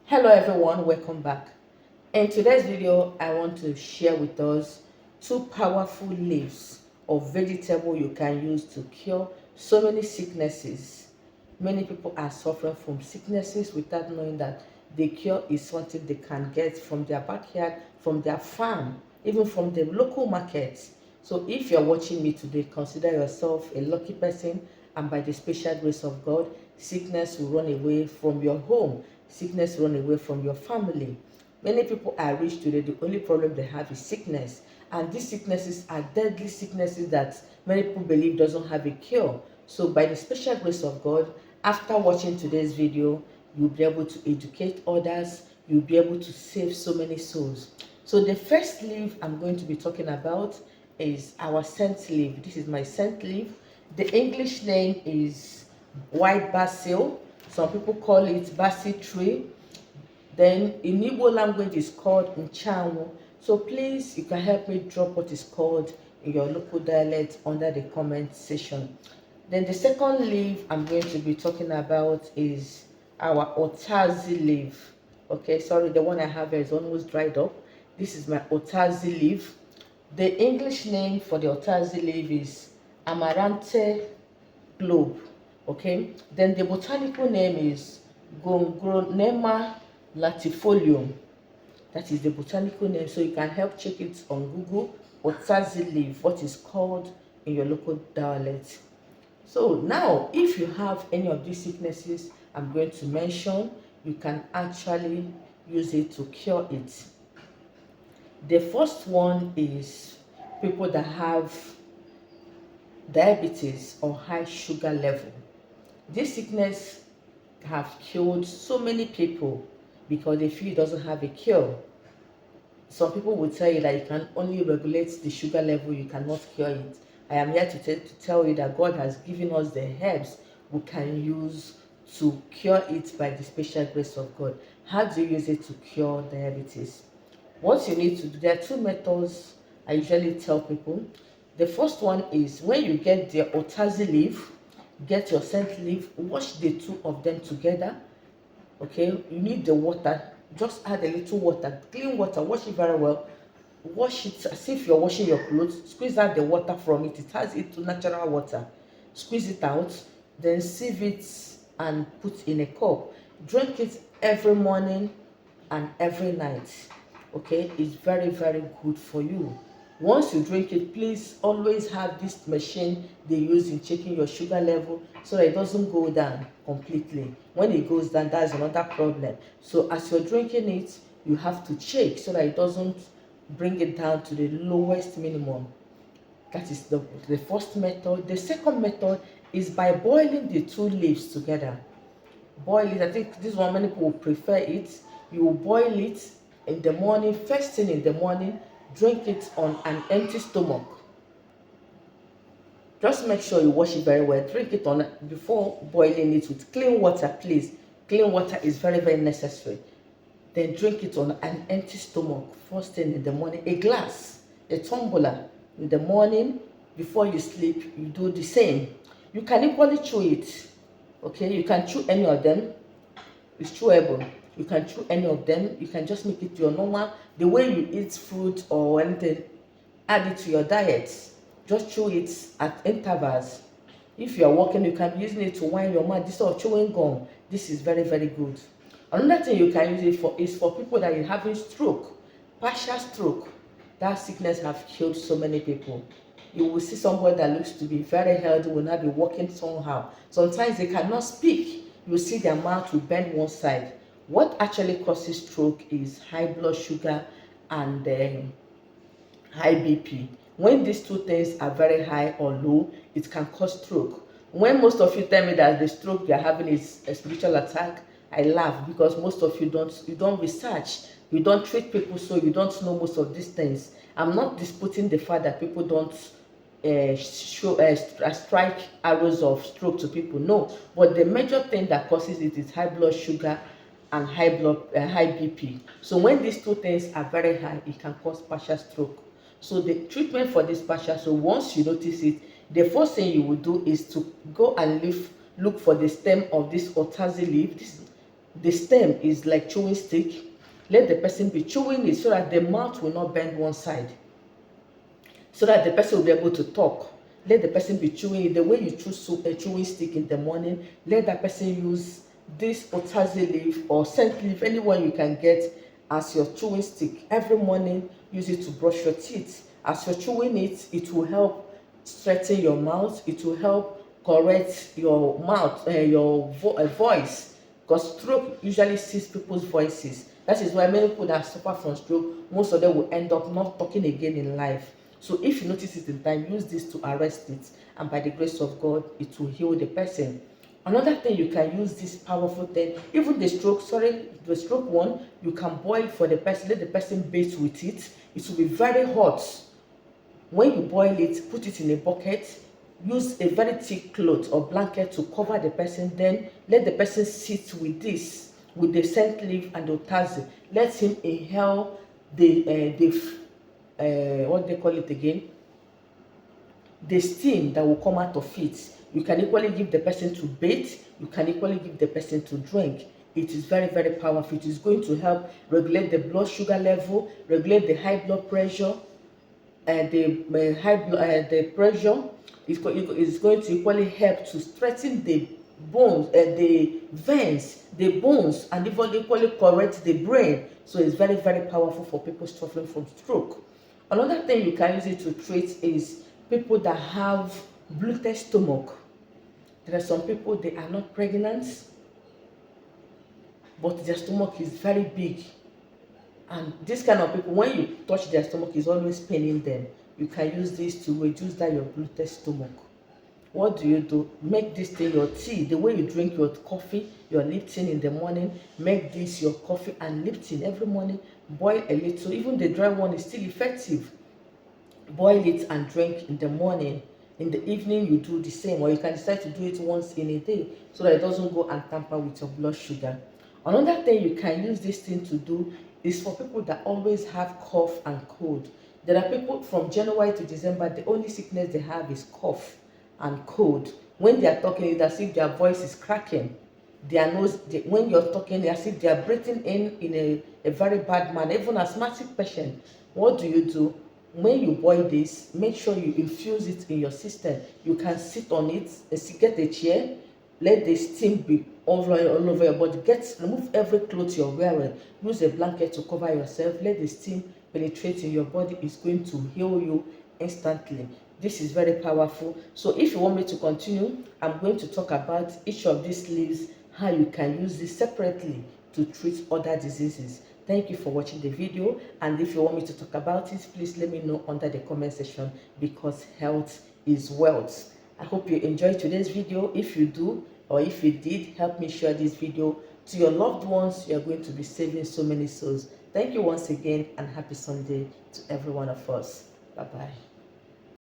Hello everyone, welcome back. In today's video, I want to share with us two powerful leaves of vegetable you can use to cure so many sicknesses. Many people are suffering from sicknesses without knowing that the cure is something they can get from their backyard, from their farm, even from the local markets. So if you're watching me today, consider yourself a lucky person, and by the special grace of God, sickness will run away from your home, sickness will run away from your family. Many people are rich today, the only problem they have is sickness. And these sicknesses are deadly sicknesses that many people believe doesn't have a cure. So by the special grace of God, after watching today's video, you'll be able to educate others, you'll be able to save so many souls. So the first leaf I'm going to be talking about is our scent leaf. This is my scent leaf. The English name is white basil. Some people call it basil tree. Then in Igbo language is called Nchanwu. So please, you can help me drop what is called in your local dialect under the comment section. Then the second leaf I'm going to be talking about is our otazi leaf. Okay, sorry, the one I have here is almost dried up. This is my otazi leaf. The English name for the otazi leaf is Amarante globe. Okay, then the botanical name is Gongronema latifolium. That is the botanical name, so you can help check it on Google. Otazi leaf, what is called in your local dialect. So now, if you have any of these sicknesses I'm going to mention, you can actually use it to cure it. The first one is people that have diabetes or high sugar level. This sickness have killed so many people because they feel it doesn't have a cure. Some people will tell you that you can only regulate the sugar level, you cannot cure it. I am here to tell you that God has given us the herbs we can use to cure it by the special grace of God. How do you use it to cure diabetes? What you need to do, there are two methods I usually tell people. The first one is when you get the otazi leaf, get your scent leaf, wash the two of them together. Okay, you need the water, just add a little water, clean water, wash it very well. Wash it as if you're washing your clothes, squeeze out the water from it, it has it to natural water. Squeeze it out, then sieve it and put in a cup. Drink it every morning and every night. Okay, it's very good for you. Once you drink it, please always have this machine they use in checking your sugar level so that it doesn't go down completely. When it goes down, that's another problem. So as you're drinking it, you have to check so that it doesn't bring it down to the lowest minimum. That is the first method. The second method is by boiling the two leaves together. Boil it. I think this one many people prefer it. You will boil it in the morning, first thing in the morning. Drink it on an empty stomach. Just make sure you wash it very well. Drink it on before boiling it with clean water, please. Clean water is very necessary. Then drink it on an empty stomach first thing in the morning. A glass, a tumbler in the morning before you sleep. You do the same. You can equally chew it. Okay, you can chew any of them. It's chewable. You can chew any of them. You can just make it your normal, the way you eat fruit or anything. Add it to your diet. Just chew it at intervals. If you are walking, you can be using it to wind your mouth. This sort of chewing gum, this is very good. Another thing you can use it for is for people that are having stroke, partial stroke. That sickness have killed so many people. You will see somebody that looks to be very healthy will not be walking somehow. Sometimes they cannot speak. You see their mouth will bend one side. What actually causes stroke is high blood sugar and high BP. When these two things are very high or low, it can cause stroke. When most of you tell me that the stroke you're having is a spiritual attack, I laugh because most of you don't research, you don't treat people, so you don't know most of these things. I'm not disputing the fact that people don't strike arrows of stroke to people. No, but the major thing that causes it is high blood sugar and high BP. So when these two things are very high, it can cause partial stroke. So the treatment for this partial, so once you notice it, the first thing you will do is to go and look for the stem of this otazi leaf. The stem is like chewing stick. Let the person be chewing it so that the mouth will not bend one side, so that the person will be able to talk. Let the person be chewing it. The way you chew a chewing stick in the morning, let that person use this otazi leaf or scent leaf, anyone you can get, as your chewing stick. Every morning, use it to brush your teeth. As you're chewing it, it will help straighten your mouth. It will help correct your mouth, voice, because stroke usually sees people's voices. That is why many people that suffer from stroke, most of them will end up not talking again in life. So if you notice it in time, use this to arrest it, and by the grace of God, it will heal the person. Another thing, you can use this powerful thing, even the stroke one, you can boil for the person, let the person bathe with it. It will be very hot. When you boil it, put it in a bucket, use a very thick cloth or blanket to cover the person, then let the person sit with this, with the scent leaf and the otazi. Let him inhale what they call it again, the steam that will come out of it. You can equally give the person to bathe, you can equally give the person to drink. It is very, very powerful. It is going to help regulate the blood sugar level, regulate the high blood pressure, the pressure. Is going to equally help to strengthen the bones, the veins, the bones, and even equally correct the brain. So it's very, very powerful for people suffering from stroke. Another thing you can use it to treat is people that have bloated stomach. There are some people, they are not pregnant, but their stomach is very big. And this kind of people, when you touch their stomach, is always paining them. You can use this to reduce that your bloated stomach. What do? Make this thing your tea. The way you drink your coffee, your Lipton in the morning, make this your coffee and Lipton every morning. Boil a little. Even the dry one is still effective. Boil it and drink in the morning. In the evening, you do the same, or you can decide to do it once in a day so that it doesn't go and tamper with your blood sugar. Another thing you can use this thing to do is for people that always have cough and cold. There are people from January to December, the only sickness they have is cough and cold. When they are talking, it's as if their voice is cracking. Their nose, when you're talking, as if they are breathing in a very bad manner. Even asthmatic patient, what do? When you boil this, make sure you infuse it in your system. You can sit on it, get a chair, let the steam be all over your body. Remove every cloth you're wearing. Use a blanket to cover yourself. Let the steam penetrate in your body. It's going to heal you instantly. This is very powerful. So if you want me to continue, I'm going to talk about each of these leaves, how you can use this separately to treat other diseases. Thank you for watching the video, and if you want me to talk about it, please let me know under the comment section, because health is wealth. I hope you enjoyed today's video. If you do, or if you did, help me share this video to your loved ones. You are going to be saving so many souls. Thank you once again, and happy Sunday to every one of us. Bye bye.